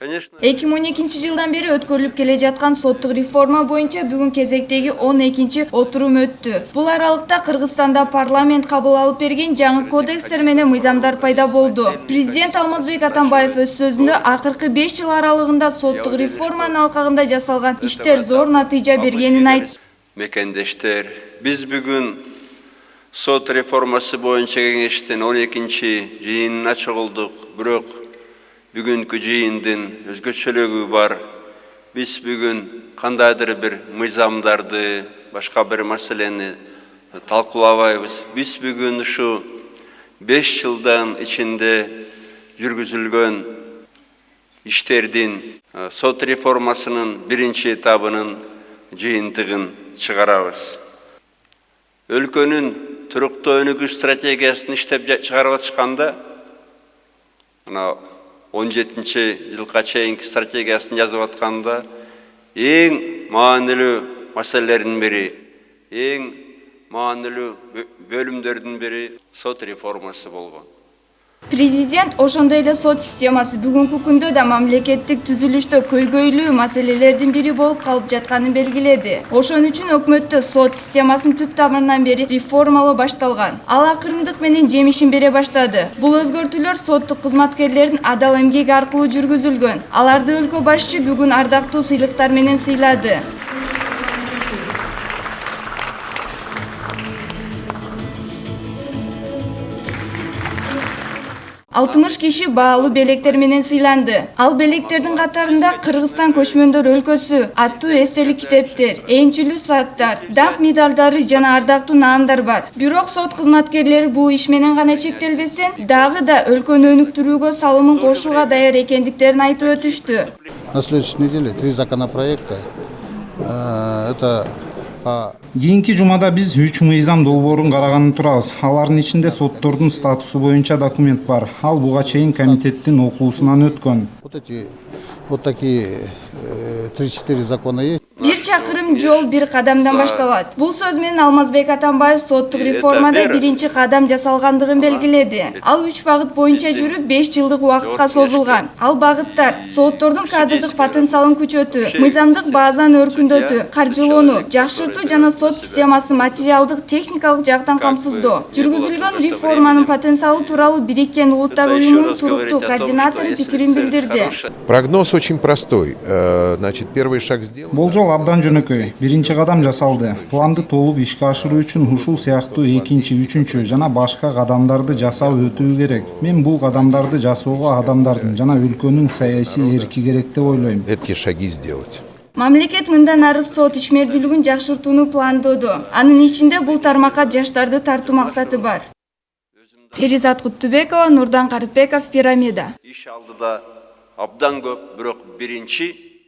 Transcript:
Конечно. 2012 жылдан бери өткөрүлүп келе жаткан соттук реформа боюнча бүгүн кезектеги 12-отурум өттү. Бул аралыкта Кыргызстанда парламент кабыл алып берген жаңы кодекстер менен мыйзамдар пайда болду. Президент Алмазбек Атамбаев өз сөзүндө акыркы 5 жыл аралыгында соттук реформанын алкагында жасалган иштер зор натыйжа бергенин айтты. Мекендештер, биз бүгүн сот реформасы боюнча кеңештин 12-жыйынына чогулдук. Бирок бүгүнкү жыйындын өзгөчөлүгү бар. Биз бүгүн кандайдыр бир мыйзамдарды, башка бир маселени талкуулабайбыз. Биз бүгүн ушу 5 жылдан ичинде жүргүзүлгөн иштердин сот реформасынын биринчи этабынын жыйынтыгын чыгарабыз. Өлкөнүн туруктуу өнүгүү стратегиясын иштеп чыгарып атышканда, 17-жылга чейинки стратегиясын жазып атканда, эң маанилүү маселелердин бири, эң маанилүү бөлүмдөрдүн бири сот реформасы болгон. Президент ошондой эле сот системасы бүгүнкү күндө да мамлекеттик түзүлүштө көйгөйлүү маселелердин бири болуп калып жатканын белгиледи. Ошон үчүн өкмөттө сот системасын түп тамырынан бери реформалоо башталган. Ал акырындык менен жемишин бере баштады. Бул өзгөртүүлөр соттук кызматкерлердин адал эмгеги аркылуу жүргүзүлгөн. Аларды өлкө башчы бүгүн ардактуу сыйлыктар менен сыйлады. 60 киши баалуу белектер менен сыйланды. Ал белектердин катарында Кыргызстан көчмөндөр өлкөсү аттуу эстелик китептер, энчилүү сааттар, даңк медалдары жана ардактуу наамдар бар. Бирок сот кызматкерлери бул иш менен гана чектелбестен, дагы да өлкөнү өнүктүрүүгө салымын кошууга даяр экендиктерин айтып өтүштү. На следующей неделе 3 законопроекта. Это Кийинки жумада биз 3 мыйзам долбоорун караганын турабыз. Алардын ичинде соттордун статусу боюнча документ бар. Ал буга чейин комитеттин окуусунан өткөн. Вот такие 3-4 закона есть. Бир чакырым жол бир кадамдан башталат. Бул сөз менен Алмазбек Атамбаев соттук реформада биринчи кадам жасалгандыгын белгиледи. Ал 3 багыт боюнча жүрүп 5 жылдык убакытка созулган. Ал багыттар: соттордун кадрдык потенциалын күчөтүү, мыйзамдык базаны өркүндөтүү, каржылоону жакшыртуу жана сот системасын материалдык, техникалык жактан камсыздоо. Жүргүзүлгөн реформанын потенциалы тууралуу Бириккен Улуттар уюмунун туруктуу координатору пикирин билдирди. Прогноз очень простой. Значит, первый шаг сделан. Болжол абдан жөнөкөй. Биринчи кадам жасалды. Планды толук ишке ашыруу үчүн ушул сыяктуу экинчи, үчүнчү жана башка кадамдарды жасап өтүү керек. Мен бул кадамдарды жасоого адамдардын жана өлкөнүн саясий эрки керек деп ойлойм. Эти шаги сделать. Мамлекет мындан ары сот ишмердүүлүгүн жакшыртууну пландоодо. Анын ичинде бул тармакка жаштарды тартуу максаты бар. Перизат Куттубекова, Нурдан Карытбеков, Пирамида. Иш алдыда абдан көп, бирок биринчи